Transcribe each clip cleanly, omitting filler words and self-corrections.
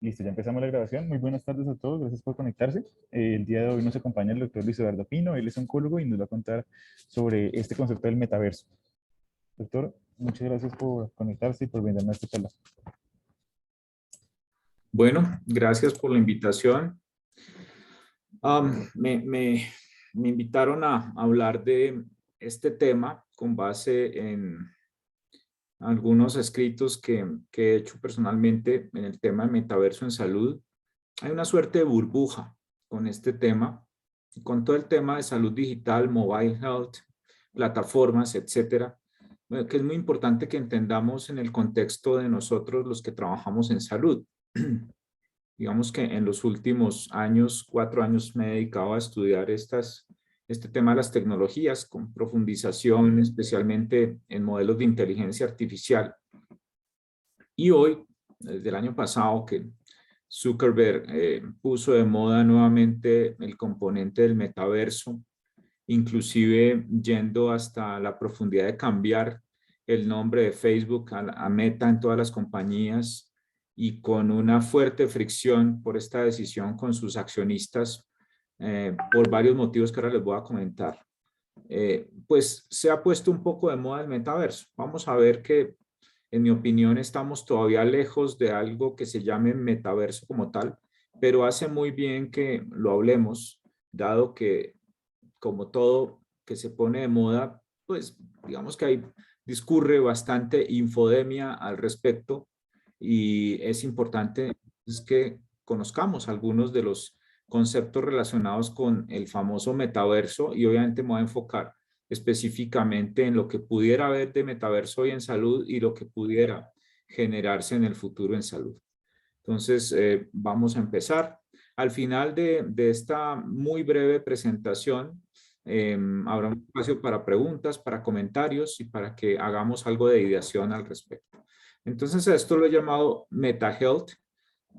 Listo, ya empezamos la grabación. Muy buenas tardes a todos, gracias por conectarse. El día de hoy nos acompaña el doctor Luis Eduardo Pino, él es oncólogo y nos va a contar sobre este concepto del metaverso. Doctor, muchas gracias por conectarse y por brindarnos esta charla. Bueno, gracias por la invitación. Am, me, me- Me invitaron a hablar de este tema con base en algunos escritos que he hecho personalmente en el tema de metaverso en salud. Hay una suerte de burbuja con este tema, y con todo el tema de salud digital, mobile health, plataformas, etcétera, que es muy importante que entendamos en el contexto de nosotros los que trabajamos en salud. Digamos que en los últimos años, 4 años, me he dedicado a estudiar este tema de las tecnologías con profundización, especialmente en modelos de inteligencia artificial. Y hoy, desde el año pasado, que Zuckerberg puso de moda nuevamente el componente del metaverso, inclusive yendo hasta la profundidad de cambiar el nombre de Facebook a Meta en todas las compañías y con una fuerte fricción por esta decisión con sus accionistas por varios motivos que ahora les voy a comentar. Pues se ha puesto un poco de moda el metaverso. Vamos a ver que, en mi opinión, estamos todavía lejos de algo que se llame metaverso como tal, pero hace muy bien que lo hablemos, dado que, como todo que se pone de moda, pues digamos que hay, discurre bastante infodemia al respecto y es importante que conozcamos algunos de los conceptos relacionados con el famoso metaverso y obviamente me voy a enfocar específicamente en lo que pudiera haber de metaverso hoy en salud y lo que pudiera generarse en el futuro en salud. Entonces, vamos a empezar. Al final de esta muy breve presentación, habrá un espacio para preguntas, para comentarios y para que hagamos algo de ideación al respecto. Entonces, a esto lo he llamado MetaHealth,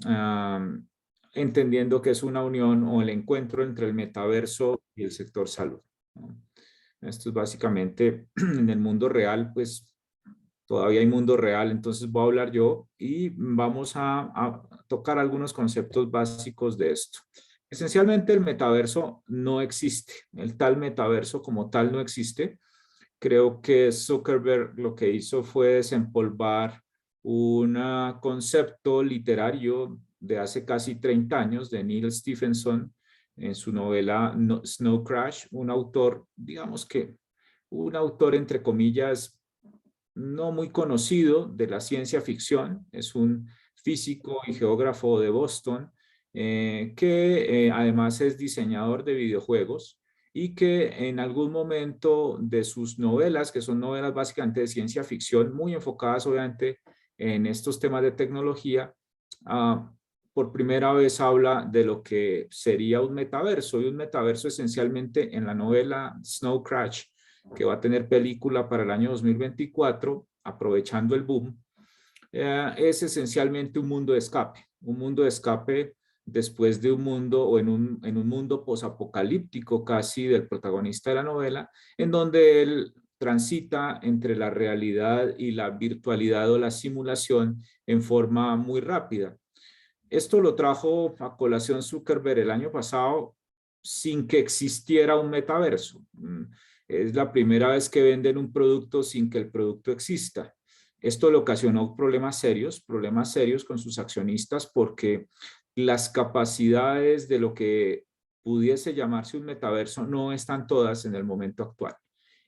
um, entendiendo que es una unión o el encuentro entre el metaverso y el sector salud, ¿no? Esto es básicamente en el mundo real, pues todavía hay mundo real, entonces voy a hablar yo y vamos a tocar algunos conceptos básicos de esto. Esencialmente el metaverso no existe, el tal metaverso como tal no existe. Creo que Zuckerberg lo que hizo fue desempolvar un concepto literario de hace casi 30 años de Neil Stephenson en su novela Snow Crash, un autor, digamos que un autor entre comillas no muy conocido de la ciencia ficción, es un físico y geógrafo de Boston que además es diseñador de videojuegos y que en algún momento de sus novelas, que son novelas básicamente de ciencia ficción, muy enfocadas obviamente en estos temas de tecnología, uh, por primera vez habla de lo que sería un metaverso, y un metaverso esencialmente en la novela Snow Crash, que va a tener película para el año 2024, aprovechando el boom, es esencialmente un mundo de escape después de un mundo o en un mundo posapocalíptico casi del protagonista de la novela, en donde él transita entre la realidad y la virtualidad o la simulación en forma muy rápida. Esto lo trajo a colación Zuckerberg el año pasado sin que existiera un metaverso. Es la primera vez que venden un producto sin que el producto exista. Esto le ocasionó problemas serios con sus accionistas porque las capacidades de lo que pudiese llamarse un metaverso no están todas en el momento actual.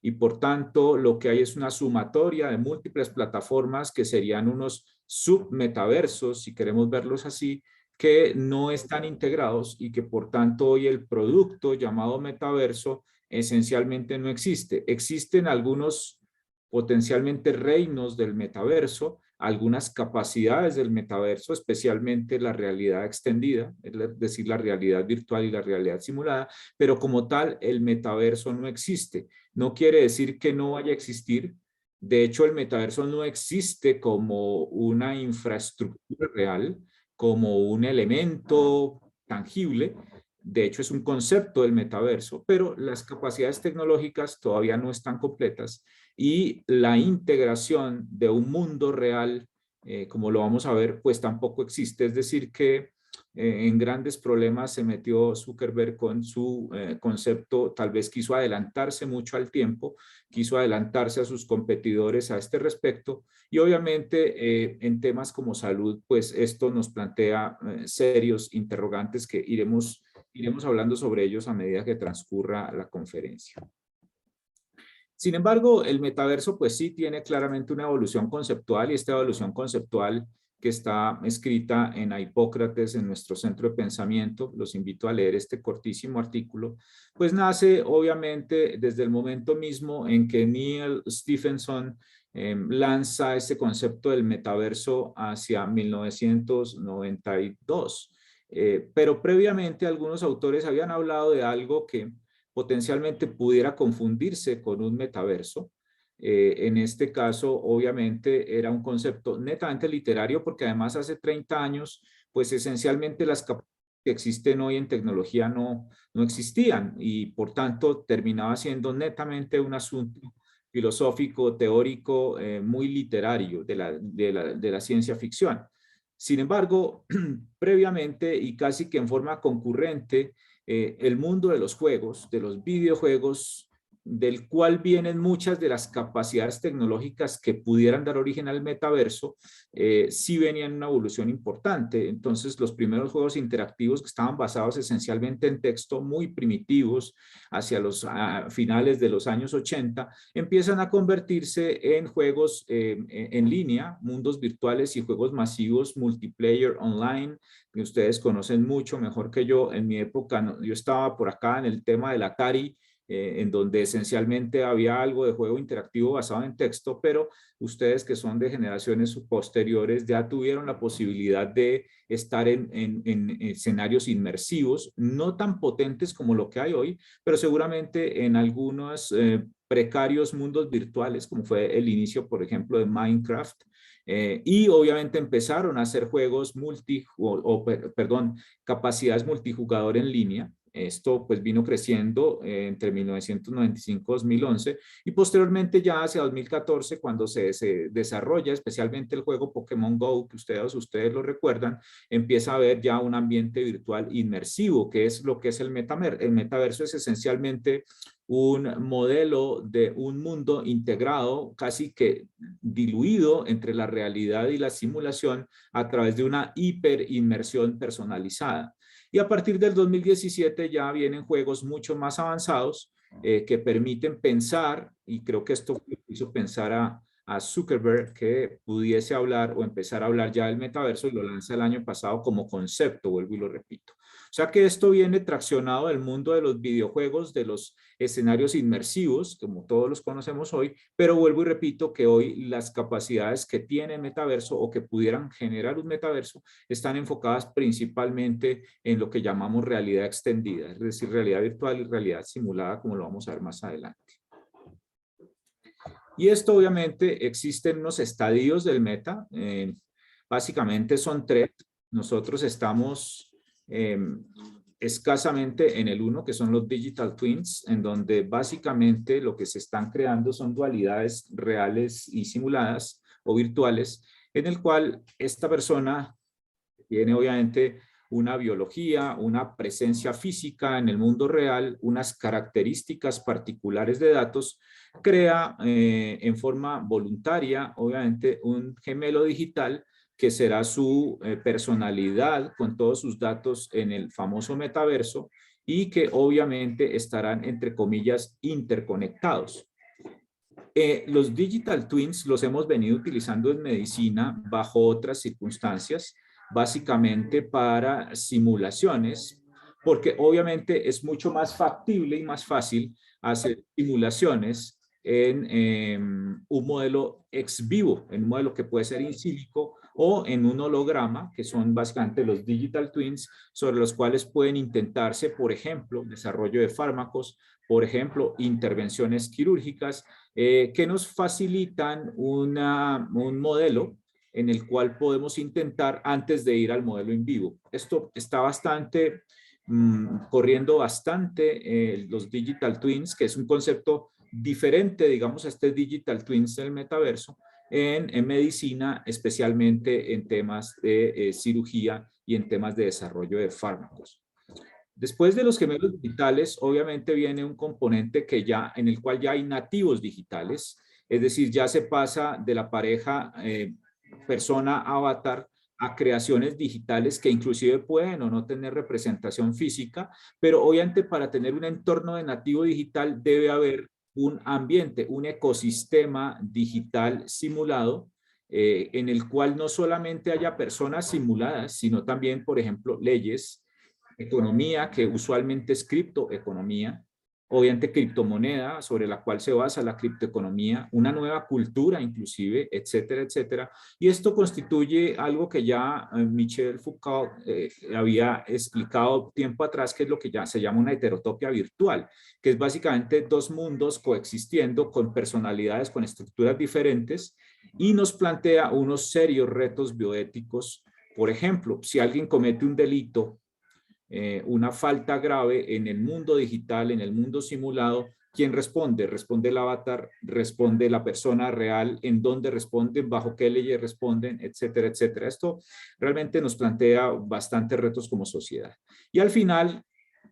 Y por tanto, lo que hay es una sumatoria de múltiples plataformas que serían unos submetaversos, si queremos verlos así, que no están integrados y que por tanto hoy el producto llamado metaverso esencialmente no existe. Existen algunos potencialmente reinos del metaverso, algunas capacidades del metaverso, especialmente la realidad extendida, es decir, la realidad virtual y la realidad simulada, pero como tal el metaverso no existe. No quiere decir que no vaya a existir. De hecho, el metaverso no existe como una infraestructura real, como un elemento tangible. De hecho, es un concepto del metaverso, pero las capacidades tecnológicas todavía no están completas y la integración de un mundo real como lo vamos a ver, pues tampoco existe. Es decir que en grandes problemas se metió Zuckerberg con su concepto, tal vez quiso adelantarse mucho al tiempo, quiso adelantarse a sus competidores a este respecto y obviamente en temas como salud, pues esto nos plantea serios interrogantes que iremos hablando sobre ellos a medida que transcurra la conferencia. Sin embargo, el metaverso pues sí tiene claramente una evolución conceptual y esta evolución conceptual que está escrita en Hipócrates, en nuestro centro de pensamiento, los invito a leer este cortísimo artículo, pues nace obviamente desde el momento mismo en que Neil Stephenson lanza este concepto del metaverso hacia 1992. Pero previamente algunos autores habían hablado de algo que potencialmente pudiera confundirse con un metaverso. En este caso, obviamente, era un concepto netamente literario porque además hace 30 años, pues esencialmente las capacidades que existen hoy en tecnología no existían y por tanto terminaba siendo netamente un asunto filosófico, teórico, muy literario de la ciencia ficción. Sin embargo, previamente y casi que en forma concurrente, el mundo de los juegos, de los videojuegos, del cual vienen muchas de las capacidades tecnológicas que pudieran dar origen al metaverso, sí venían una evolución importante. Entonces, los primeros juegos interactivos que estaban basados esencialmente en texto, muy primitivos, hacia los finales de los años 80, empiezan a convertirse en juegos en línea, mundos virtuales y juegos masivos multiplayer online, que ustedes conocen mucho mejor que yo. En mi época, yo estaba por acá en el tema del Atari, en donde esencialmente había algo de juego interactivo basado en texto, pero ustedes que son de generaciones posteriores ya tuvieron la posibilidad de estar en escenarios inmersivos, no tan potentes como lo que hay hoy, pero seguramente en algunos precarios mundos virtuales, como fue el inicio, por ejemplo, de Minecraft, y obviamente empezaron a hacer juegos perdón, capacidades multijugador en línea. Esto pues vino creciendo entre 1995 y 2011 y posteriormente ya hacia 2014 cuando se desarrolla especialmente el juego Pokémon Go, que ustedes lo recuerdan, empieza a haber ya un ambiente virtual inmersivo, que es lo que es el metaverso. El metaverso es esencialmente un modelo de un mundo integrado, casi que diluido entre la realidad y la simulación a través de una hiperinmersión personalizada. Y a partir del 2017 ya vienen juegos mucho más avanzados que permiten pensar, y creo que esto hizo pensar a Zuckerberg que pudiese hablar o empezar a hablar ya del metaverso y lo lanza el año pasado como concepto, vuelvo y lo repito. O sea que esto viene traccionado del mundo de los videojuegos, de los escenarios inmersivos, como todos los conocemos hoy, pero vuelvo y repito que hoy las capacidades que tiene el metaverso o que pudieran generar un metaverso están enfocadas principalmente en lo que llamamos realidad extendida, es decir, realidad virtual y realidad simulada, como lo vamos a ver más adelante. Y esto obviamente existen unos estadios del meta, básicamente son tres. Nosotros estamos escasamente en el uno, que son los digital twins, en donde básicamente lo que se están creando son dualidades reales y simuladas o virtuales, en el cual esta persona tiene obviamente una biología, una presencia física en el mundo real, unas características particulares de datos, crea en forma voluntaria, obviamente, un gemelo digital que será su personalidad con todos sus datos en el famoso metaverso y que obviamente estarán, entre comillas, interconectados. Los digital twins los hemos venido utilizando en medicina bajo otras circunstancias, básicamente para simulaciones, porque obviamente es mucho más factible y más fácil hacer simulaciones en un modelo ex vivo, en un modelo que puede ser in silico o en un holograma, que son básicamente los digital twins, sobre los cuales pueden intentarse, por ejemplo, desarrollo de fármacos, por ejemplo, intervenciones quirúrgicas, que nos facilitan un modelo en el cual podemos intentar antes de ir al modelo en vivo. Esto está bastante, corriendo bastante los digital twins, que es un concepto diferente, digamos, a este digital twins del metaverso, en medicina, especialmente en temas de cirugía y en temas de desarrollo de fármacos. Después de los gemelos digitales, obviamente viene un componente en el cual ya hay nativos digitales, es decir, ya se pasa de la pareja persona-avatar a creaciones digitales que inclusive pueden o no tener representación física, pero obviamente para tener un entorno de nativo digital debe haber un ambiente, un ecosistema digital simulado en el cual no solamente haya personas simuladas, sino también, por ejemplo, leyes, economía, que usualmente es criptoeconomía, obviamente criptomoneda sobre la cual se basa la criptoeconomía, una nueva cultura inclusive, etcétera, etcétera. Y esto constituye algo que ya Michel Foucault había explicado tiempo atrás, que es lo que ya se llama una heterotopia virtual, que es básicamente dos mundos coexistiendo con personalidades, con estructuras diferentes, y nos plantea unos serios retos bioéticos. Por ejemplo, si alguien comete un delito, una falta grave en el mundo digital, en el mundo simulado, ¿quién responde? Responde el avatar, responde la persona real, en dónde responden, bajo qué leyes responden, etcétera, etcétera. Esto realmente nos plantea bastantes retos como sociedad. Y al final,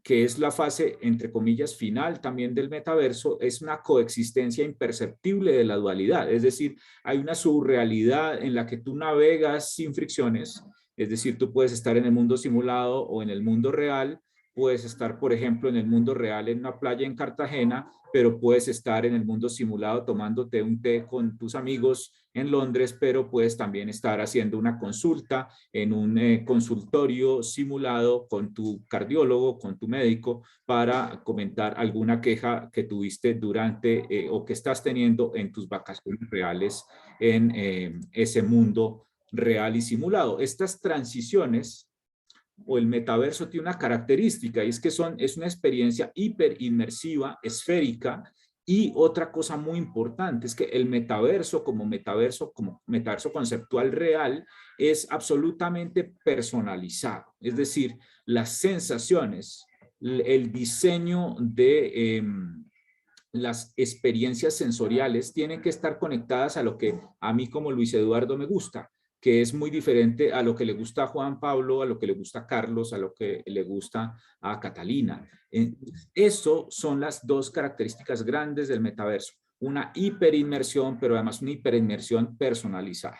que es la fase, entre comillas, final también del metaverso, es una coexistencia imperceptible de la dualidad. Es decir, hay una subrealidad en la que tú navegas sin fricciones. Es decir, tú puedes estar en el mundo simulado o en el mundo real, puedes estar, por ejemplo, en el mundo real en una playa en Cartagena, pero puedes estar en el mundo simulado tomándote un té con tus amigos en Londres, pero puedes también estar haciendo una consulta en un consultorio simulado con tu cardiólogo, con tu médico, para comentar alguna queja que tuviste durante o que estás teniendo en tus vacaciones reales en ese mundo real y simulado. Estas transiciones o el metaverso tiene una característica y es que es una experiencia hiperinmersiva, esférica, y otra cosa muy importante es que el metaverso como metaverso conceptual real es absolutamente personalizado. Es decir, las sensaciones, el diseño de las experiencias sensoriales tienen que estar conectadas a lo que a mí como Luis Eduardo me gusta, que es muy diferente a lo que le gusta a Juan Pablo, a lo que le gusta a Carlos, a lo que le gusta a Catalina. Eso son las dos características grandes del metaverso. Una hiperinmersión, pero además una hiperinmersión personalizada.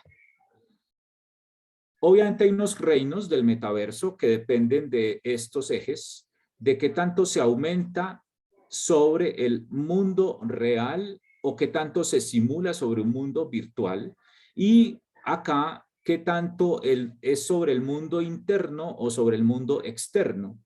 Obviamente hay unos reinos del metaverso que dependen de estos ejes, de qué tanto se aumenta sobre el mundo real o qué tanto se simula sobre un mundo virtual. Y acá, qué tanto es sobre el mundo interno o sobre el mundo externo.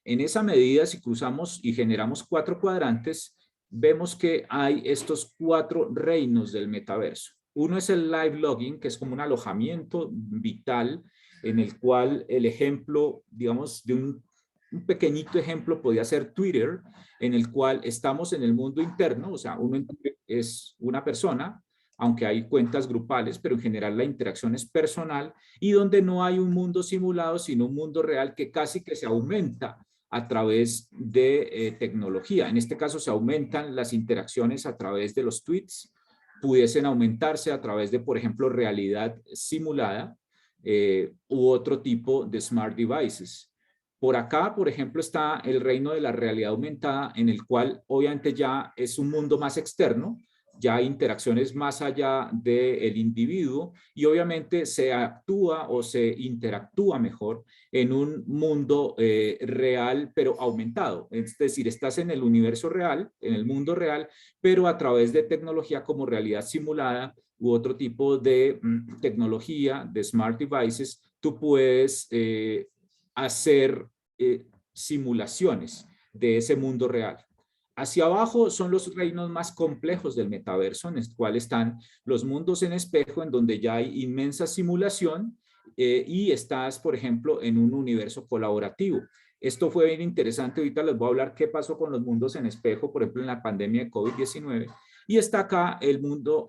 En esa medida, si cruzamos y generamos 4 cuadrantes, vemos que hay estos 4 reinos del metaverso. Uno es el live logging, que es como un alojamiento vital en el cual el ejemplo, digamos, de un pequeñito ejemplo podría ser Twitter, en el cual estamos en el mundo interno, o sea, uno en Twitter es una persona, aunque hay cuentas grupales, pero en general la interacción es personal, y donde no hay un mundo simulado, sino un mundo real que casi que se aumenta a través de tecnología. En este caso se aumentan las interacciones a través de los tweets, pudiesen aumentarse a través de, por ejemplo, realidad simulada u otro tipo de smart devices. Por acá, por ejemplo, está el reino de la realidad aumentada, en el cual obviamente ya es un mundo más externo, ya hay interacciones más allá del individuo y obviamente se actúa o se interactúa mejor en un mundo real, pero aumentado. Es decir, estás en el universo real, en el mundo real, pero a través de tecnología como realidad simulada u otro tipo de tecnología, de smart devices, tú puedes hacer simulaciones de ese mundo real. Hacia abajo son los reinos más complejos del metaverso, en el cual están los mundos en espejo, en donde ya hay inmensa simulación y estás, por ejemplo, en un universo colaborativo. Esto fue bien interesante. Ahorita les voy a hablar qué pasó con los mundos en espejo, por ejemplo, en la pandemia de COVID-19. Y está acá el mundo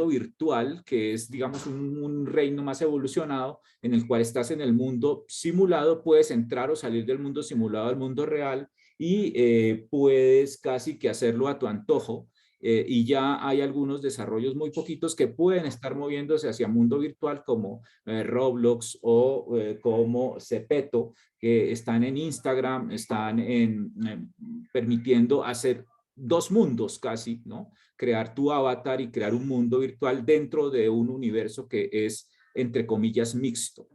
virtual, que es, digamos, un reino más evolucionado, en el cual estás en el mundo simulado, puedes entrar o salir del mundo simulado al mundo real, y puedes casi que hacerlo a tu antojo y ya hay algunos desarrollos muy poquitos que pueden estar moviéndose hacia mundo virtual como Roblox o como Zepeto, que están en Instagram, están permitiendo hacer dos mundos casi, ¿no? Crear tu avatar y crear un mundo virtual dentro de un universo que es, entre comillas, mixto.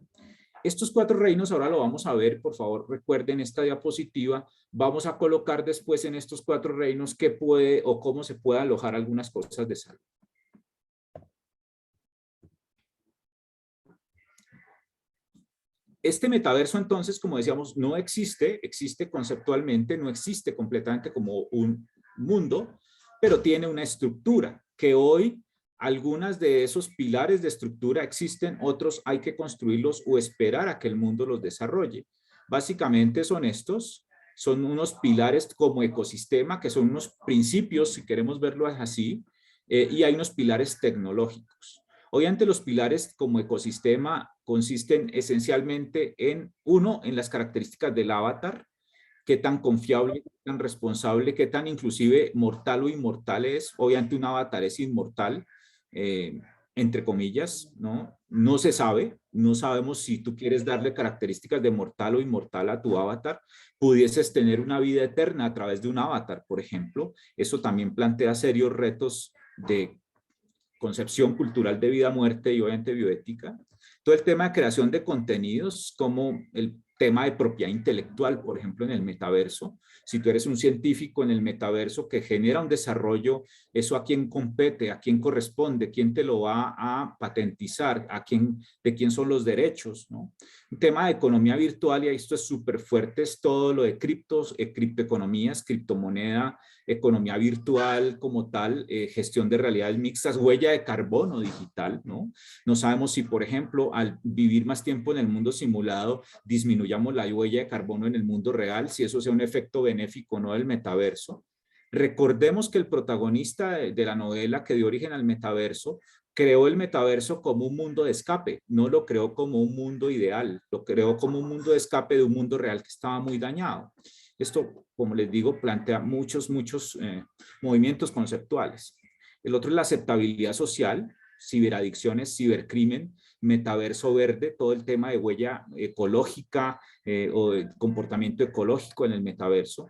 Estos 4 reinos ahora lo vamos a ver, por favor recuerden esta diapositiva, vamos a colocar después en estos 4 reinos qué puede o cómo se puede alojar algunas cosas de salud. Este metaverso entonces, como decíamos, no existe, existe conceptualmente, no existe completamente como un mundo, pero tiene una estructura que hoy algunas de esos pilares de estructura existen, otros hay que construirlos o esperar a que el mundo los desarrolle. Básicamente son estos, son unos pilares como ecosistema, que son unos principios, si queremos verlo así, y hay unos pilares tecnológicos. Obviamente los pilares como ecosistema consisten esencialmente en, uno, en las características del avatar, qué tan confiable, qué tan responsable, qué tan inclusive mortal o inmortal es. Obviamente un avatar es inmortal, entre comillas, ¿no? No se sabe, no sabemos si tú quieres darle características de mortal o inmortal a tu avatar. Pudieses tener una vida eterna a través de un avatar, por ejemplo. Eso también plantea serios retos de concepción cultural de vida-muerte y obviamente bioética. Todo el tema de creación de contenidos, como el tema de propiedad intelectual, por ejemplo, en el metaverso. Si tú eres un científico en el metaverso que genera un desarrollo, ¿eso a quién compete? ¿A quién corresponde? ¿Quién te lo va a patentizar? ¿De quién son los derechos? ¿No? Un tema de economía virtual, y esto es súper fuerte, es todo lo de criptos, criptoeconomías, criptomoneda, economía virtual como tal, gestión de realidades mixtas, huella de carbono digital, ¿no? No sabemos si, por ejemplo, al vivir más tiempo en el mundo simulado, disminuyamos la huella de carbono en el mundo real, si eso sea un efecto benéfico o no del metaverso. Recordemos que el protagonista de la novela que dio origen al metaverso creó el metaverso como un mundo de escape, no lo creó como un mundo ideal, lo creó como un mundo de escape de un mundo real que estaba muy dañado. Esto, como les digo, plantea muchos movimientos conceptuales. El otro es la aceptabilidad social, ciberadicciones, cibercrimen, metaverso verde, todo el tema de huella ecológica o de comportamiento ecológico en el metaverso.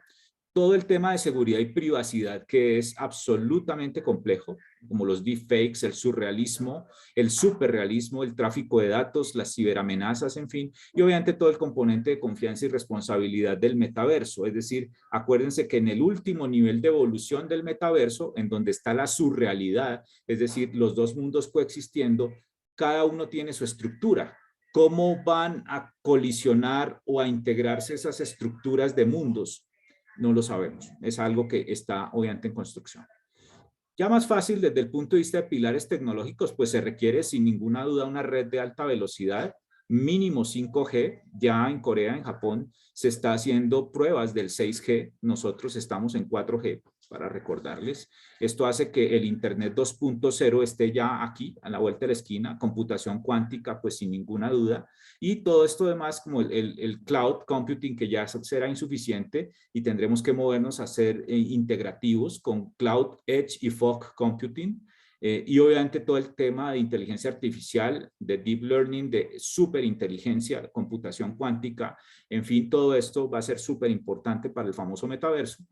Todo el tema de seguridad y privacidad que es absolutamente complejo, como los deepfakes, el surrealismo, el superrealismo, el tráfico de datos, las ciberamenazas, en fin, y obviamente todo el componente de confianza y responsabilidad del metaverso. Es decir, acuérdense que en el último nivel de evolución del metaverso, en donde está la surrealidad, es decir, los dos mundos coexistiendo, cada uno tiene su estructura. ¿Cómo van a colisionar o a integrarse esas estructuras de mundos? No lo sabemos. Es algo que está obviamente en construcción. Ya más fácil desde el punto de vista de pilares tecnológicos, pues se requiere sin ninguna duda una red de alta velocidad, mínimo 5G. Ya en Corea, en Japón, se está haciendo pruebas del 6G. Nosotros estamos en 4G, para recordarles. Esto hace que el Internet 2.0 esté ya aquí, a la vuelta de la esquina, computación cuántica, pues sin ninguna duda. Y todo esto demás, como el cloud computing, que ya será insuficiente y tendremos que movernos a ser integrativos con cloud, edge y fog computing. Y obviamente todo el tema de inteligencia artificial, de deep learning, de superinteligencia, computación cuántica, en fin, todo esto va a ser súper importante para el famoso metaverso.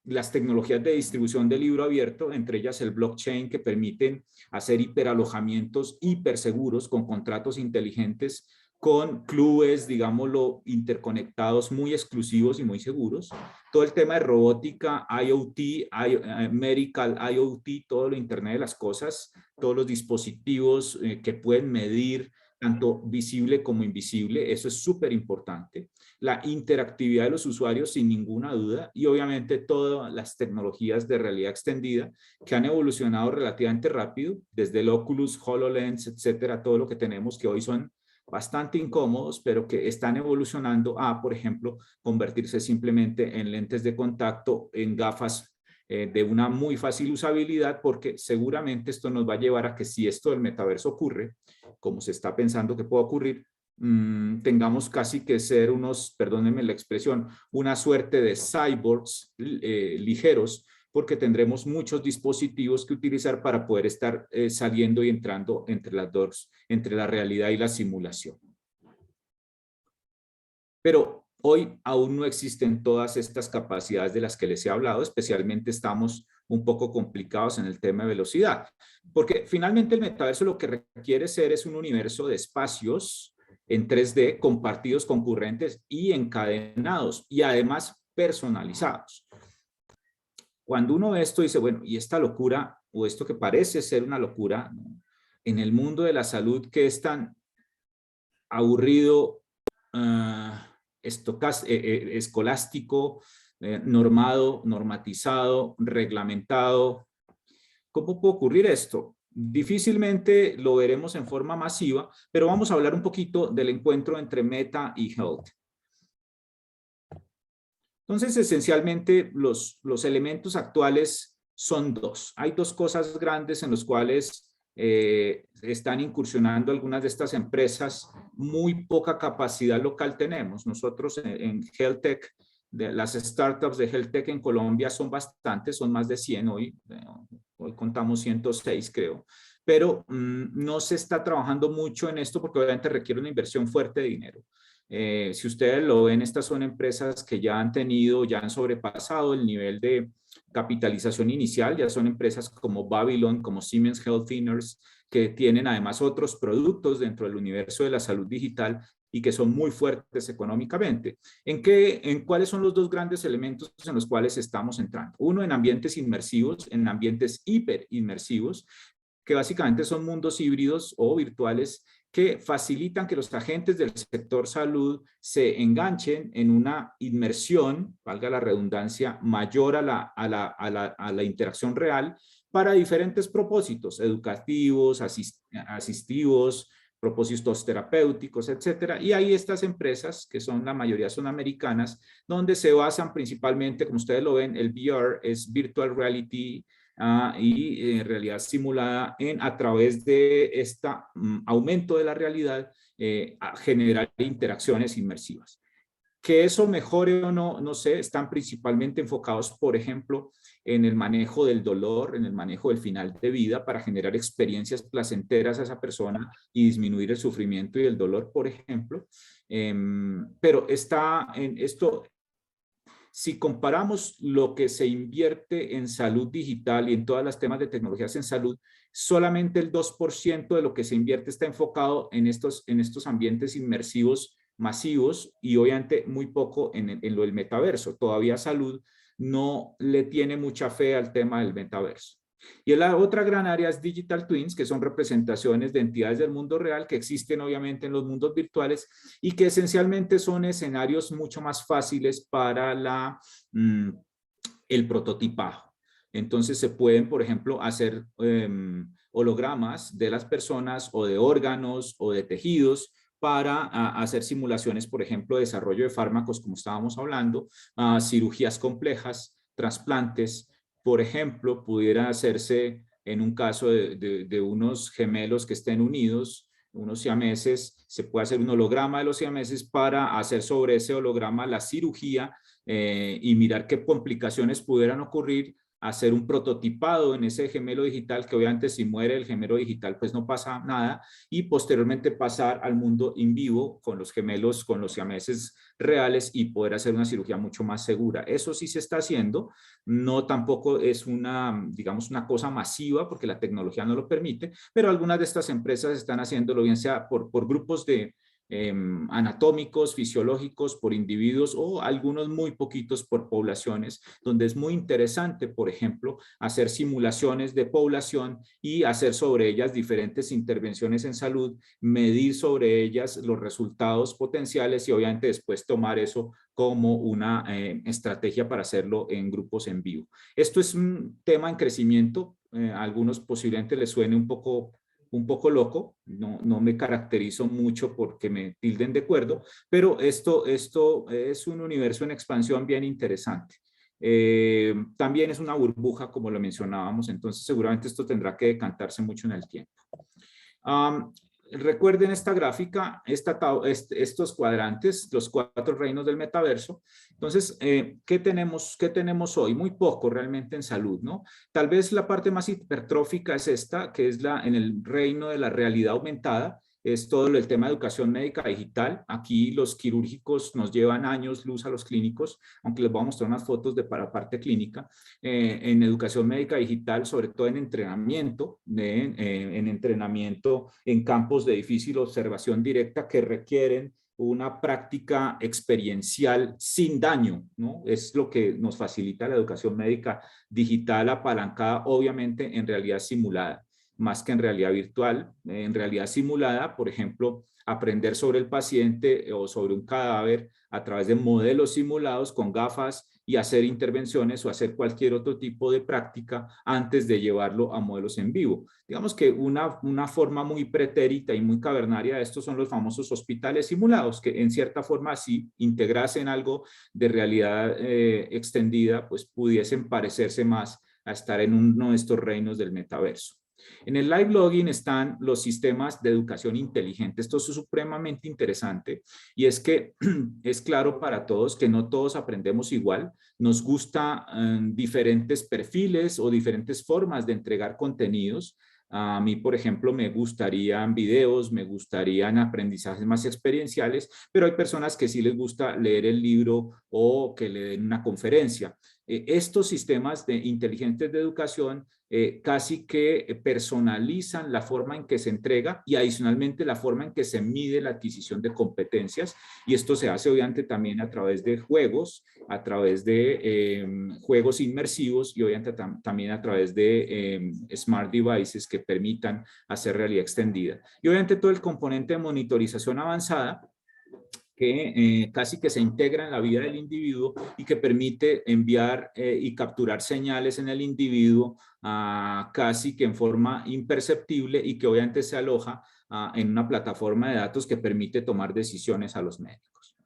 Las tecnologías de distribución de libro abierto, entre ellas el blockchain, que permiten hacer hiperalojamientos hiperseguros con contratos inteligentes, con clubes, digámoslo, interconectados muy exclusivos y muy seguros. Todo el tema de robótica, IoT, medical IoT, todo lo Internet de las cosas, todos los dispositivos que pueden medir tanto visible como invisible, eso es súper importante. La interactividad de los usuarios sin ninguna duda y obviamente todas las tecnologías de realidad extendida que han evolucionado relativamente rápido, desde el Oculus, HoloLens, etcétera, todo lo que tenemos que hoy son bastante incómodos, pero que están evolucionando a, por ejemplo, convertirse simplemente en lentes de contacto, en gafas de una muy fácil usabilidad, porque seguramente esto nos va a llevar a que si esto del metaverso ocurre, como se está pensando que puede ocurrir, tengamos casi que ser unos, perdónenme la expresión, una suerte de cyborgs ligeros porque tendremos muchos dispositivos que utilizar para poder estar saliendo y entrando entre las dos, entre la realidad y la simulación. Pero hoy aún no existen todas estas capacidades de las que les he hablado, especialmente estamos un poco complicados en el tema de velocidad, porque finalmente el metaverso lo que requiere ser es un universo de espacios en 3D compartidos, concurrentes y encadenados, y además personalizados. Cuando uno ve esto dice, bueno, y esta locura, o esto que parece ser una locura, ¿no?, en el mundo de la salud que es tan aburrido, escolástico, normado, normatizado, reglamentado. ¿Cómo puede ocurrir esto? Difícilmente lo veremos en forma masiva, pero vamos a hablar un poquito del encuentro entre Meta y Health. Entonces, esencialmente, los elementos actuales son dos. Hay dos cosas grandes en las cuales están incursionando algunas de estas empresas. Muy poca capacidad local tenemos. Nosotros en HealthTech, las startups de HealthTech en Colombia son bastantes, son más de 100 hoy. Hoy contamos 106, creo. Pero no se está trabajando mucho en esto porque obviamente requiere una inversión fuerte de dinero. Si ustedes lo ven, estas son empresas que ya han sobrepasado el nivel de capitalización inicial, ya son empresas como Babylon, como Siemens Healthineers, que tienen además otros productos dentro del universo de la salud digital y que son muy fuertes económicamente. ¿En cuáles son los dos grandes elementos en los cuales estamos entrando? Uno, en ambientes inmersivos, en ambientes hiperinmersivos, que básicamente son mundos híbridos o virtuales que facilitan que los agentes del sector salud se enganchen en una inmersión, valga la redundancia, mayor a la interacción real para diferentes propósitos educativos, asistivos, propósitos terapéuticos, etcétera. Y hay estas empresas, que son la mayoría son americanas, donde se basan principalmente, como ustedes lo ven, el VR es Virtual Reality, y realidad simulada a través de este aumento de la realidad, a generar interacciones inmersivas. Que eso mejore o no, no sé, están principalmente enfocados, por ejemplo, en el manejo del dolor, en el manejo del final de vida para generar experiencias placenteras a esa persona y disminuir el sufrimiento y el dolor, por ejemplo. Pero está en esto. Si comparamos lo que se invierte en salud digital y en todas las temas de tecnologías en salud, solamente el 2% de lo que se invierte está enfocado en estos ambientes inmersivos masivos y obviamente muy poco en lo del metaverso. Todavía salud no le tiene mucha fe al tema del metaverso. Y la otra gran área es Digital Twins, que son representaciones de entidades del mundo real que existen obviamente en los mundos virtuales y que esencialmente son escenarios mucho más fáciles para el prototipaje. Entonces se pueden, por ejemplo, hacer hologramas de las personas o de órganos o de tejidos para hacer simulaciones, por ejemplo, de desarrollo de fármacos, como estábamos hablando, cirugías complejas, trasplantes. Por ejemplo, pudiera hacerse en un caso de unos gemelos que estén unidos, unos siameses, se puede hacer un holograma de los siameses para hacer sobre ese holograma la cirugía y mirar qué complicaciones pudieran ocurrir, hacer un prototipado en ese gemelo digital, que obviamente si muere el gemelo digital pues no pasa nada, y posteriormente pasar al mundo in vivo con los gemelos, con los siameses reales y poder hacer una cirugía mucho más segura. Eso sí se está haciendo, no tampoco es digamos, una cosa masiva porque la tecnología no lo permite, pero algunas de estas empresas están haciéndolo, bien sea por grupos de anatómicos, fisiológicos, por individuos o algunos muy poquitos por poblaciones, donde es muy interesante, por ejemplo, hacer simulaciones de población y hacer sobre ellas diferentes intervenciones en salud, medir sobre ellas los resultados potenciales y obviamente después tomar eso como una estrategia para hacerlo en grupos en vivo. Esto es un tema en crecimiento, a algunos posiblemente les suene un poco loco, no me caracterizo mucho porque me tilden de cuerdo, pero esto es un universo en expansión bien interesante. También es una burbuja, como lo mencionábamos, entonces seguramente esto tendrá que decantarse mucho en el tiempo. recuerden esta gráfica, estos cuadrantes, los 4 reinos del metaverso. Entonces, ¿qué tenemos hoy? Muy poco realmente en salud, ¿no? Tal vez la parte más hipertrófica es esta, que es en el reino de la realidad aumentada. Es todo el tema de educación médica digital. Aquí los quirúrgicos nos llevan años luz a los clínicos, aunque les voy a mostrar unas fotos de para parte clínica. En educación médica digital, sobre todo en entrenamiento, en entrenamiento en campos de difícil observación directa que requieren una práctica experiencial sin daño, ¿no? Es lo que nos facilita la educación médica digital apalancada, obviamente, en realidad simulada, más que en realidad virtual. En realidad simulada, por ejemplo, aprender sobre el paciente o sobre un cadáver a través de modelos simulados con gafas y hacer intervenciones o hacer cualquier otro tipo de práctica antes de llevarlo a modelos en vivo. Digamos que una forma muy pretérita y muy cavernaria de estos son los famosos hospitales simulados, que en cierta forma, si integrasen algo de realidad extendida, pues pudiesen parecerse más a estar en uno de estos reinos del metaverso. En el live logging están los sistemas de educación inteligente. Esto es supremamente interesante y es que es claro para todos que no todos aprendemos igual. Nos gusta diferentes perfiles o diferentes formas de entregar contenidos. A mí, por ejemplo, me gustarían videos, me gustarían aprendizajes más experienciales, pero hay personas que sí les gusta leer el libro o que le den una conferencia. Estos sistemas inteligentes de educación casi que personalizan la forma en que se entrega y adicionalmente la forma en que se mide la adquisición de competencias, y esto se hace obviamente también a través de juegos, a través de juegos inmersivos y obviamente también a través de smart devices que permitan hacer realidad extendida. Y obviamente todo el componente de monitorización avanzada que casi que se integra en la vida del individuo y que permite enviar y capturar señales en el individuo casi que en forma imperceptible y que obviamente se aloja en una plataforma de datos que permite tomar decisiones a los médicos.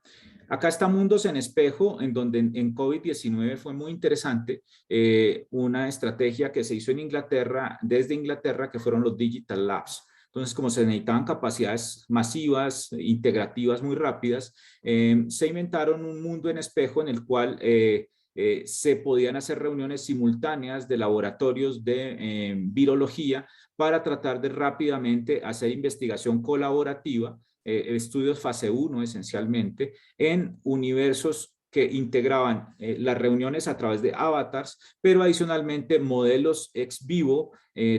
Acá está Mundos en Espejo, en donde en COVID-19 fue muy interesante una estrategia que se hizo en Inglaterra, desde Inglaterra, que fueron los Digital Labs. Entonces, como se necesitaban capacidades masivas, integrativas, muy rápidas, se inventaron un mundo en espejo en el cual se podían hacer reuniones simultáneas de laboratorios de virología para tratar de rápidamente hacer investigación colaborativa, estudios fase 1 esencialmente, en universos que integraban las reuniones a través de avatars, pero adicionalmente modelos ex vivo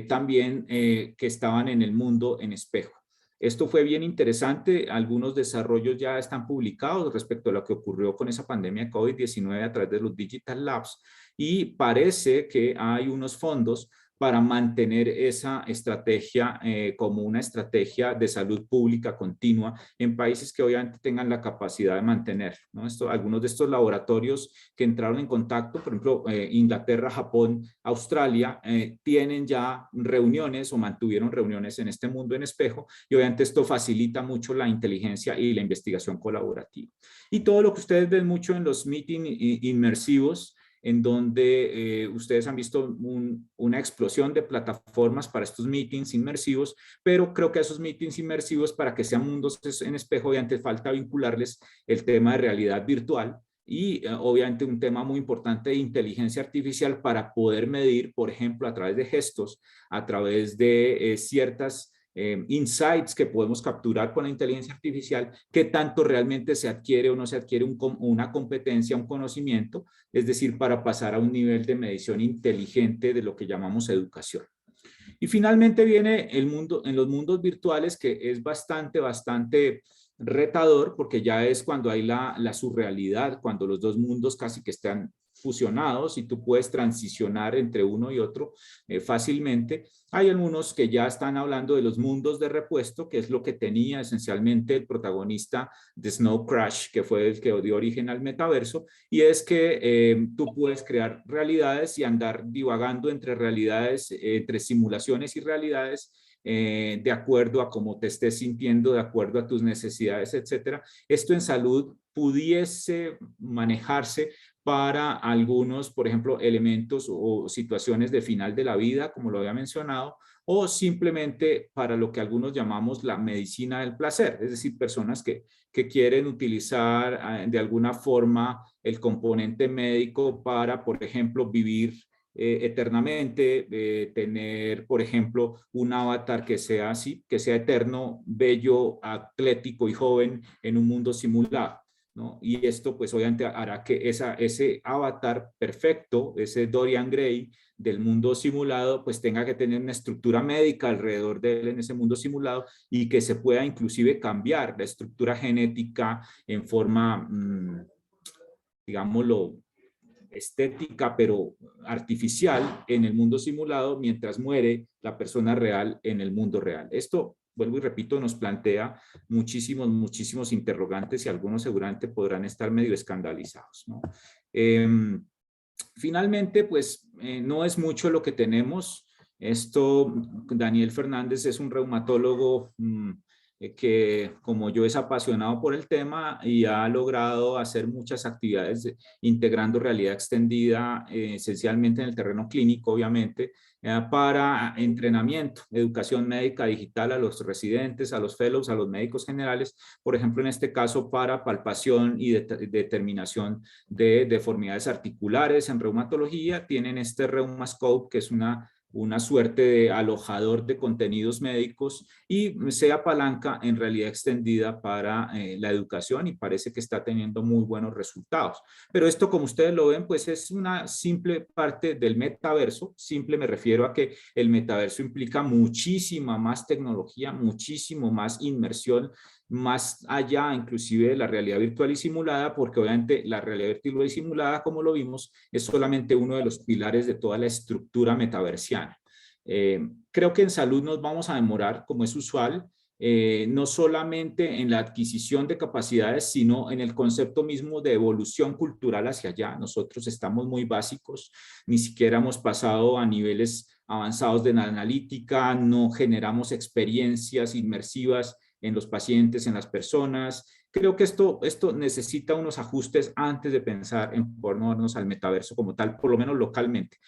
también que estaban en el mundo en espejo. Esto fue bien interesante, algunos desarrollos ya están publicados respecto a lo que ocurrió con esa pandemia de COVID-19 a través de los Digital Labs y parece que hay unos fondos para mantener esa estrategia como una estrategia de salud pública continua en países que obviamente tengan la capacidad de mantener, ¿no? Algunos de estos laboratorios que entraron en contacto, por ejemplo, Inglaterra, Japón, Australia, tienen ya reuniones o mantuvieron reuniones en este mundo en espejo y obviamente esto facilita mucho la inteligencia y la investigación colaborativa. Y todo lo que ustedes ven mucho en los meetings inmersivos, en donde ustedes han visto una explosión de plataformas para estos meetings inmersivos, pero creo que a esos meetings inmersivos, para que sean mundos en espejo, obviamente falta vincularles el tema de realidad virtual y obviamente un tema muy importante de inteligencia artificial para poder medir, por ejemplo, a través de gestos, a través de ciertas insights que podemos capturar con la inteligencia artificial, qué tanto realmente se adquiere o no se adquiere una competencia, un conocimiento, es decir, para pasar a un nivel de medición inteligente de lo que llamamos educación. Y finalmente viene el mundo, en los mundos virtuales, que es bastante retador, porque ya es cuando hay la surrealidad, cuando los dos mundos casi que están fusionados y tú puedes transicionar entre uno y otro fácilmente. Hay algunos que ya están hablando de los mundos de repuesto, que es lo que tenía esencialmente el protagonista de Snow Crash, que fue el que dio origen al metaverso, y es que tú puedes crear realidades y andar divagando entre realidades, entre simulaciones y realidades, de acuerdo a cómo te estés sintiendo, de acuerdo a tus necesidades, etcétera. Esto en salud pudiese manejarse para algunos, por ejemplo, elementos o situaciones de final de la vida, como lo había mencionado, o simplemente para lo que algunos llamamos la medicina del placer, es decir, personas que quieren utilizar de alguna forma el componente médico para, por ejemplo, vivir eternamente, tener, por ejemplo, un avatar que sea así, que sea eterno, bello, atlético y joven en un mundo simulado, ¿no? Y esto pues obviamente hará que ese avatar perfecto, ese Dorian Gray del mundo simulado, pues tenga que tener una estructura médica alrededor de él en ese mundo simulado y que se pueda inclusive cambiar la estructura genética en forma, digámoslo, estética, pero artificial en el mundo simulado, mientras muere la persona real en el mundo real. Esto, vuelvo y repito, nos plantea muchísimos interrogantes y algunos seguramente podrán estar medio escandalizados, ¿no? Finalmente, pues no es mucho lo que tenemos. Esto, Daniel Fernández es un reumatólogo que, como yo, es apasionado por el tema y ha logrado hacer muchas actividades integrando realidad extendida, esencialmente en el terreno clínico, obviamente, para entrenamiento, educación médica digital a los residentes, a los fellows, a los médicos generales, por ejemplo, en este caso para palpación y determinación de deformidades articulares en reumatología. Tienen este Reumascope, que es una suerte de alojador de contenidos médicos y se apalanca en realidad extendida para la educación y parece que está teniendo muy buenos resultados. Pero esto, como ustedes lo ven, pues es una simple parte del metaverso. Simple me refiero a que el metaverso implica muchísima más tecnología, muchísimo más inmersión, más allá inclusive de la realidad virtual y simulada, porque obviamente la realidad virtual y simulada, como lo vimos, es solamente uno de los pilares de toda la estructura metaversiana. Creo que en salud nos vamos a demorar, como es usual, no solamente en la adquisición de capacidades, sino en el concepto mismo de evolución cultural hacia allá. Nosotros estamos muy básicos, ni siquiera hemos pasado a niveles avanzados de la analítica, no generamos experiencias inmersivas en los pacientes, en las personas. Creo que esto necesita unos ajustes antes de pensar en ponernos al metaverso como tal, por lo menos localmente.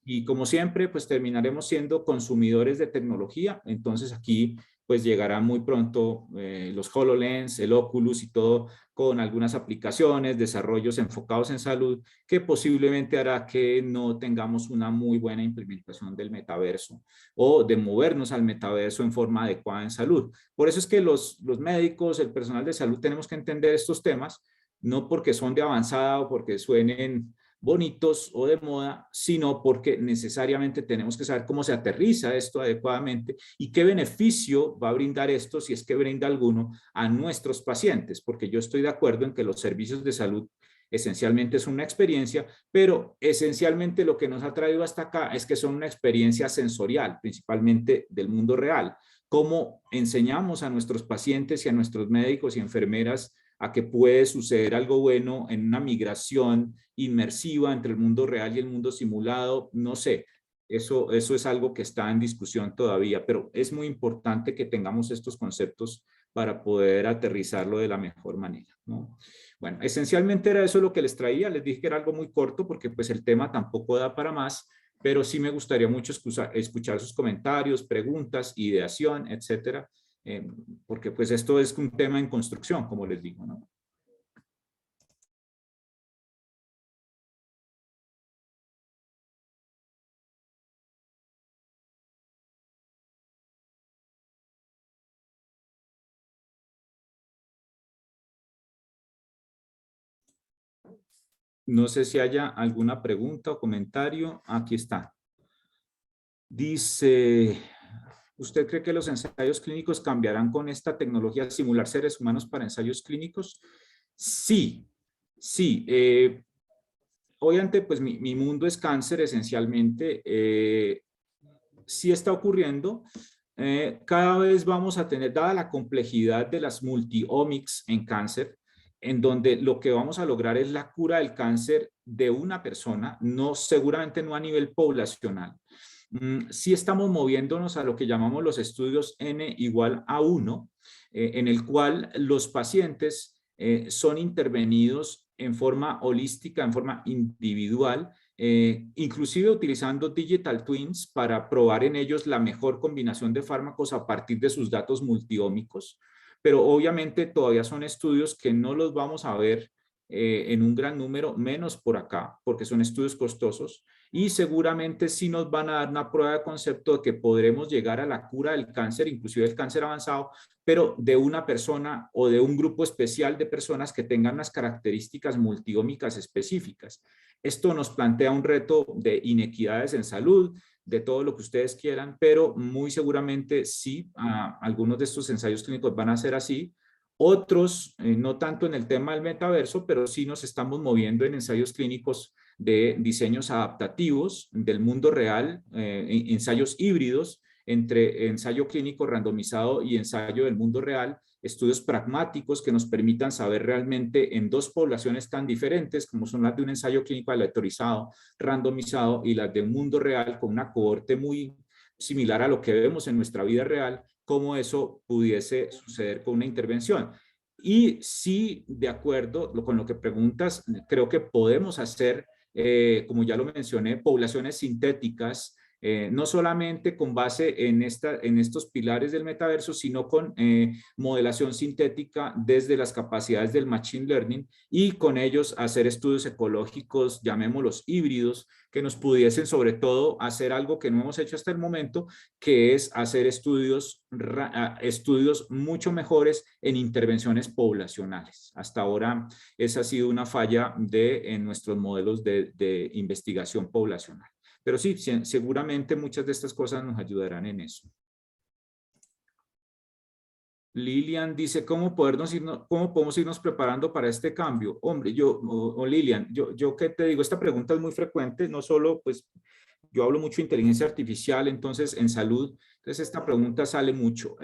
Y como siempre, pues terminaremos siendo consumidores de tecnología. Entonces aquí pues llegarán muy pronto los HoloLens, el Oculus y todo con algunas aplicaciones, desarrollos enfocados en salud, que posiblemente hará que no tengamos una muy buena implementación del metaverso o de movernos al metaverso en forma adecuada en salud. Por eso es que los médicos, el personal de salud, tenemos que entender estos temas, no porque son de avanzada o porque suenen bonitos o de moda, sino porque necesariamente tenemos que saber cómo se aterriza esto adecuadamente y qué beneficio va a brindar esto, si es que brinda alguno, a nuestros pacientes, porque yo estoy de acuerdo en que los servicios de salud esencialmente es una experiencia, pero esencialmente lo que nos ha traído hasta acá es que son una experiencia sensorial, principalmente del mundo real. Cómo enseñamos a nuestros pacientes y a nuestros médicos y enfermeras a que puede suceder algo bueno en una migración inmersiva entre el mundo real y el mundo simulado, no sé. Eso es algo que está en discusión todavía, pero es muy importante que tengamos estos conceptos para poder aterrizarlo de la mejor manera, ¿no? Bueno, esencialmente era eso lo que les traía. Les dije que era algo muy corto porque pues el tema tampoco da para más, pero sí me gustaría mucho escuchar sus comentarios, preguntas, ideación, etcétera, porque pues esto es un tema en construcción, como les digo, ¿no? No sé si haya alguna pregunta o comentario. Aquí está. Dice, ¿usted cree que los ensayos clínicos cambiarán con esta tecnología de simular seres humanos para ensayos clínicos? Sí, sí. Obviamente, pues mi mundo es cáncer esencialmente. Sí está ocurriendo. Cada vez vamos a tener, dada la complejidad de las multiomics en cáncer, en donde lo que vamos a lograr es la cura del cáncer de una persona, no, seguramente no a nivel poblacional. Sí estamos moviéndonos a lo que llamamos los estudios N igual a 1, en el cual los pacientes son intervenidos en forma holística, en forma individual, inclusive utilizando digital twins para probar en ellos la mejor combinación de fármacos a partir de sus datos multiómicos. Pero obviamente todavía son estudios que no los vamos a ver en un gran número, menos por acá, porque son estudios costosos, y seguramente sí nos van a dar una prueba de concepto de que podremos llegar a la cura del cáncer, inclusive el cáncer avanzado, pero de una persona o de un grupo especial de personas que tengan unas características multiómicas específicas. Esto nos plantea un reto de inequidades en salud, de todo lo que ustedes quieran, pero muy seguramente sí, algunos de estos ensayos clínicos van a ser así. Otros, no tanto en el tema del metaverso, pero sí nos estamos moviendo en ensayos clínicos de diseños adaptativos del mundo real, ensayos híbridos entre ensayo clínico randomizado y ensayo del mundo real, estudios pragmáticos que nos permitan saber realmente en dos poblaciones tan diferentes como son las de un ensayo clínico aleatorizado, randomizado, y las de un mundo real con una cohorte muy similar a lo que vemos en nuestra vida real, cómo eso pudiese suceder con una intervención. Y sí, de acuerdo con lo que preguntas, creo que podemos hacer, como ya lo mencioné, poblaciones sintéticas, no solamente con base en estos pilares del metaverso, sino con modelación sintética desde las capacidades del Machine Learning, y con ellos hacer estudios ecológicos, llamémoslos híbridos, que nos pudiesen sobre todo hacer algo que no hemos hecho hasta el momento, que es hacer estudios mucho mejores en intervenciones poblacionales. Hasta ahora esa ha sido una falla en nuestros modelos de investigación poblacional. Pero sí, seguramente muchas de estas cosas nos ayudarán en eso. Lilian dice, ¿cómo podemos irnos preparando para este cambio? Hombre, Lilian, yo qué te digo, esta pregunta es muy frecuente, no solo, pues, yo hablo mucho de inteligencia artificial, entonces, en salud, entonces esta pregunta sale mucho.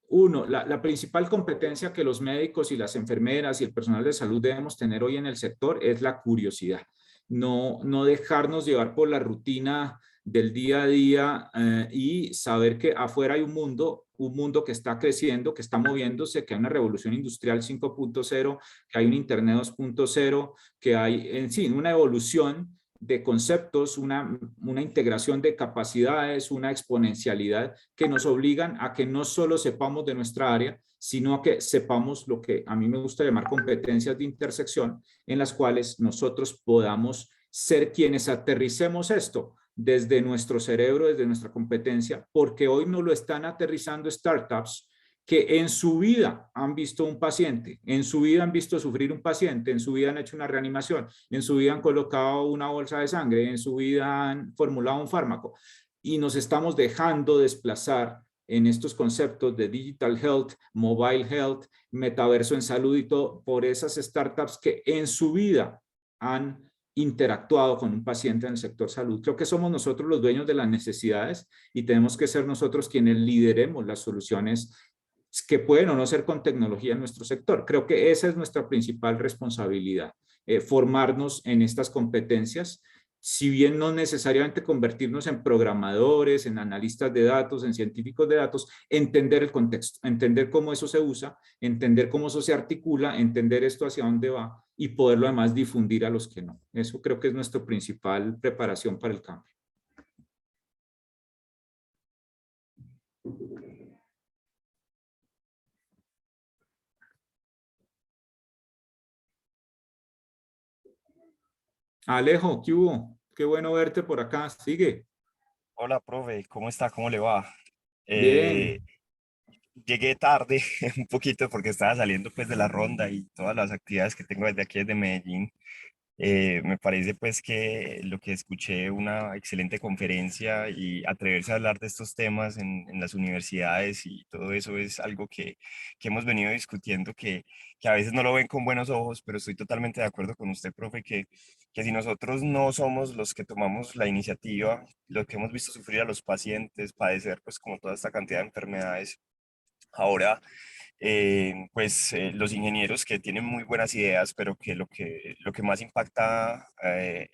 Uno, la principal competencia que los médicos y las enfermeras y el personal de salud debemos tener hoy en el sector es la curiosidad. No dejarnos llevar por la rutina del día a día, y saber que afuera hay un mundo que está creciendo, que está moviéndose, que hay una revolución industrial 5.0, que hay un Internet 2.0, que hay en sí una evolución de conceptos, una integración de capacidades, una exponencialidad que nos obligan a que no solo sepamos de nuestra área, sino a que sepamos lo que a mí me gusta llamar competencias de intersección, en las cuales nosotros podamos ser quienes aterricemos esto desde nuestro cerebro, desde nuestra competencia, porque hoy no lo están aterrizando startups que en su vida han visto un paciente, en su vida han visto sufrir un paciente, en su vida han hecho una reanimación, en su vida han colocado una bolsa de sangre, en su vida han formulado un fármaco, y nos estamos dejando desplazar en estos conceptos de digital health, mobile health, metaverso en salud y todo, por esas startups que en su vida han interactuado con un paciente en el sector salud. Creo que somos nosotros los dueños de las necesidades y tenemos que ser nosotros quienes lideremos las soluciones que pueden o no ser con tecnología en nuestro sector. Creo que esa es nuestra principal responsabilidad, formarnos en estas competencias, si bien no necesariamente convertirnos en programadores, en analistas de datos, en científicos de datos, entender el contexto, entender cómo eso se usa, entender cómo eso se articula, entender esto hacia dónde va y poderlo además difundir a los que no. Eso creo que es nuestra principal preparación para el cambio. Alejo, ¿qué hubo? Qué bueno verte por acá. Sigue. Hola, profe, ¿cómo está? ¿Cómo le va? Bien. Eh, Llegué tarde un poquito porque estaba saliendo pues de la ronda y todas las actividades que tengo desde aquí desde Medellín. Me parece pues que lo que escuché, una excelente conferencia, y atreverse a hablar de estos temas en las universidades y todo eso es algo que hemos venido discutiendo, que a veces no lo ven con buenos ojos, pero estoy totalmente de acuerdo con usted, profe, que si nosotros no somos los que tomamos la iniciativa, los que hemos visto sufrir a los pacientes, padecer pues como toda esta cantidad de enfermedades, ahora los ingenieros que tienen muy buenas ideas, pero que lo que más impacta,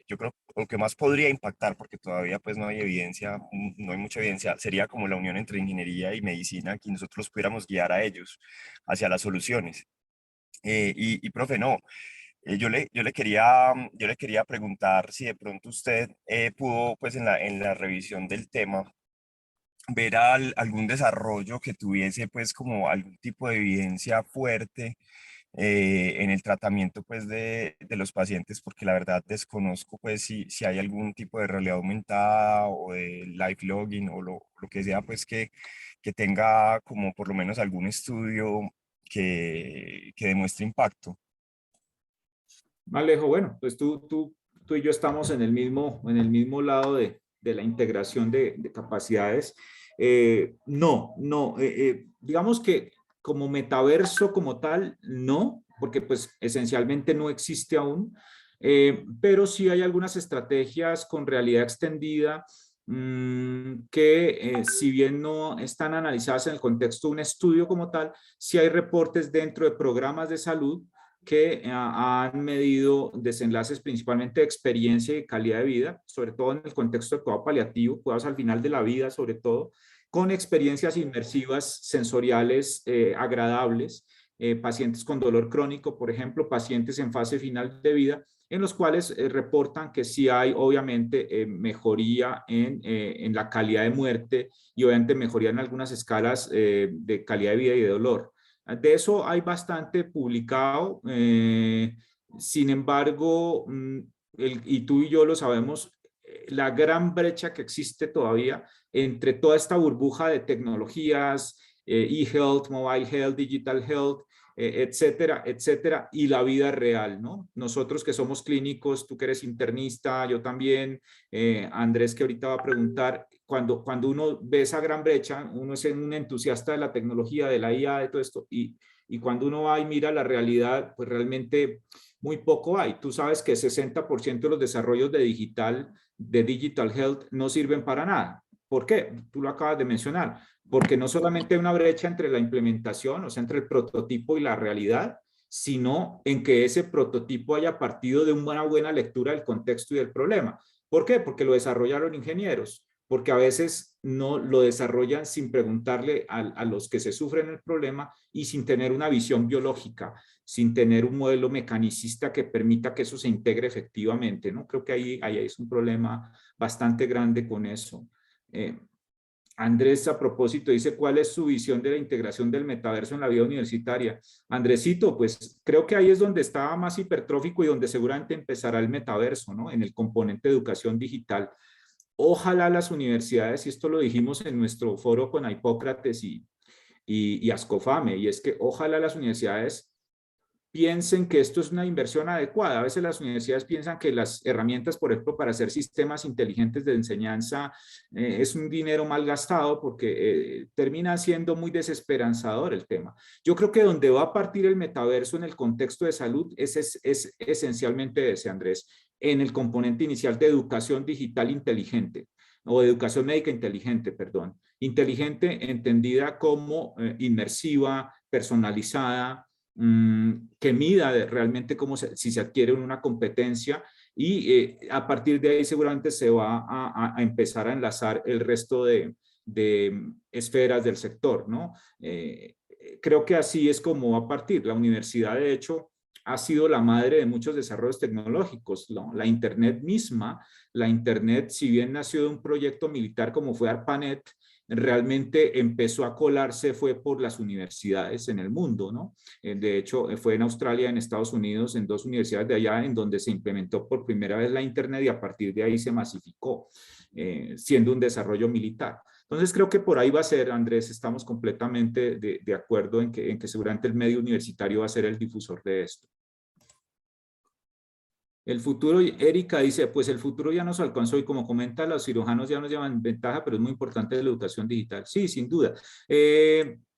yo creo, lo que más podría impactar, porque todavía pues no hay evidencia, no hay mucha evidencia, sería como la unión entre ingeniería y medicina, que nosotros pudiéramos guiar a ellos hacia las soluciones. Profe, no. yo le quería preguntar si de pronto usted pudo, pues en la revisión del tema, ver algún desarrollo que tuviese pues como algún tipo de evidencia fuerte en el tratamiento pues de los pacientes, porque la verdad desconozco pues si hay algún tipo de realidad aumentada o de live logging o lo que sea pues que tenga como por lo menos algún estudio que demuestre impacto. Alejo, bueno, pues tú y yo estamos en el mismo lado de la integración de capacidades. Digamos que como metaverso como tal, no, porque pues esencialmente no existe aún, pero sí hay algunas estrategias con realidad extendida que si bien no están analizadas en el contexto de un estudio como tal, sí hay reportes dentro de programas de salud que han medido desenlaces principalmente de experiencia y calidad de vida, sobre todo en el contexto de cuidado paliativo, cuidados al final de la vida sobre todo, con experiencias inmersivas sensoriales agradables, pacientes con dolor crónico, por ejemplo, pacientes en fase final de vida, en los cuales reportan que sí hay obviamente mejoría en la calidad de muerte y obviamente mejoría en algunas escalas de calidad de vida y de dolor. De eso hay bastante publicado. Sin embargo, y tú y yo lo sabemos, la gran brecha que existe todavía entre toda esta burbuja de tecnologías, e-health, mobile health, digital health, etcétera, etcétera, y la vida real, ¿no? Nosotros que somos clínicos, tú que eres internista, yo también, Andrés que ahorita va a preguntar, cuando uno ve esa gran brecha, uno es un entusiasta de la tecnología, de la IA, de todo esto, y cuando uno va y mira la realidad, pues realmente muy poco hay. Tú sabes que 60% de los desarrollos de digital health, no sirven para nada. ¿Por qué? Tú lo acabas de mencionar. Porque no solamente hay una brecha entre la implementación, o sea, entre el prototipo y la realidad, sino en que ese prototipo haya partido de una buena lectura del contexto y del problema. ¿Por qué? Porque lo desarrollaron ingenieros, porque a veces no lo desarrollan sin preguntarle a los que se sufren el problema y sin tener una visión biológica, sin tener un modelo mecanicista que permita que eso se integre efectivamente, ¿no? Creo que ahí es un problema bastante grande con eso. Andrés, a propósito, dice, ¿cuál es su visión de la integración del metaverso en la vida universitaria? Andresito, pues creo que ahí es donde está más hipertrófico y donde seguramente empezará el metaverso, ¿no? En el componente de educación digital. Ojalá las universidades, y esto lo dijimos en nuestro foro con Hipócrates y Ascofame, y es que ojalá las universidades piensen que esto es una inversión adecuada. A veces las universidades piensan que las herramientas, por ejemplo, para hacer sistemas inteligentes de enseñanza es un dinero mal gastado porque termina siendo muy desesperanzador el tema. Yo creo que donde va a partir el metaverso en el contexto de salud es esencialmente ese, Andrés, en el componente inicial de educación digital inteligente o de educación médica inteligente, perdón. Inteligente entendida como inmersiva, personalizada, que mida realmente si se adquiere una competencia y a partir de ahí seguramente se va a empezar a enlazar el resto de esferas del sector, ¿no? Creo que así es como va a partir. La universidad, de hecho, ha sido la madre de muchos desarrollos tecnológicos. La Internet misma, la Internet, si bien nació de un proyecto militar como fue ARPANET, realmente empezó a colarse fue por las universidades en el mundo, ¿no? De hecho, fue en Australia, en Estados Unidos, en dos universidades de allá, en donde se implementó por primera vez la Internet y a partir de ahí se masificó, siendo un desarrollo militar. Entonces creo que por ahí va a ser, Andrés, estamos completamente de acuerdo en que seguramente el medio universitario va a ser el difusor de esto. El futuro, Erika dice, pues el futuro ya nos alcanzó y como comenta, los cirujanos ya nos llevan ventaja, pero es muy importante la educación digital. Sí, sin duda.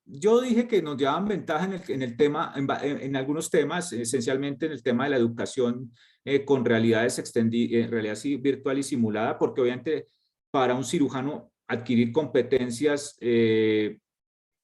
Yo dije que nos llevan ventaja en el tema, en algunos temas, esencialmente en el tema de la educación con realidades extendidas, realidad virtual y simulada, porque obviamente para un cirujano adquirir competencias,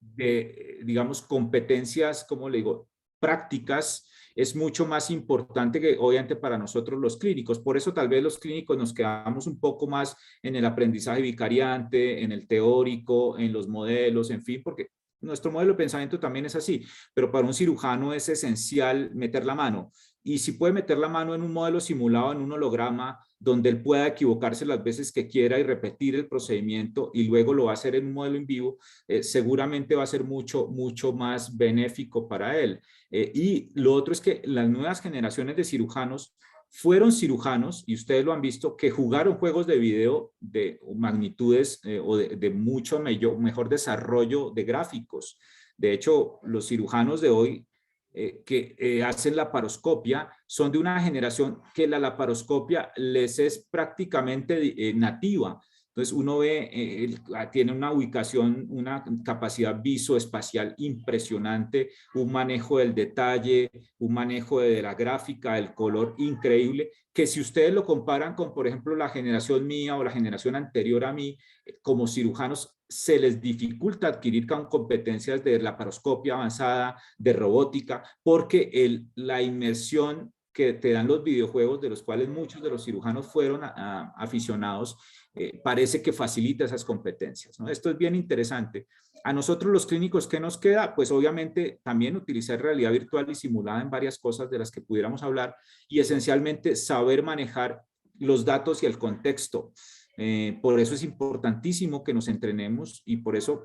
digamos, competencias, ¿cómo le digo?, prácticas, es mucho más importante que obviamente para nosotros los clínicos. Por eso tal vez los clínicos nos quedamos un poco más en el aprendizaje vicariante, en el teórico, en los modelos, en fin, porque nuestro modelo de pensamiento también es así, pero para un cirujano es esencial meter la mano y si puede meter la mano en un modelo simulado, en un holograma, donde él pueda equivocarse las veces que quiera y repetir el procedimiento y luego lo va a hacer en un modelo en vivo, seguramente va a ser mucho más benéfico para él. Y lo otro es que las nuevas generaciones de cirujanos fueron cirujanos, y ustedes lo han visto, que jugaron juegos de video de magnitudes o de mucho mejor desarrollo de gráficos. De hecho, los cirujanos de hoy que hacen laparoscopia son de una generación que la laparoscopia les es prácticamente nativa. Entonces uno ve, tiene una ubicación, una capacidad visoespacial impresionante, un manejo del detalle, un manejo de la gráfica, el color increíble, que si ustedes lo comparan con, por ejemplo, la generación mía o la generación anterior a mí, como cirujanos, se les dificulta adquirir competencias de laparoscopia avanzada, de robótica, porque la inmersión que te dan los videojuegos, de los cuales muchos de los cirujanos fueron aficionados, parece que facilita esas competencias, ¿no? Esto es bien interesante. A nosotros los clínicos, ¿qué nos queda? Pues obviamente también utilizar realidad virtual y simulada en varias cosas de las que pudiéramos hablar, y esencialmente saber manejar los datos y el contexto. Por eso es importantísimo que nos entrenemos, y por eso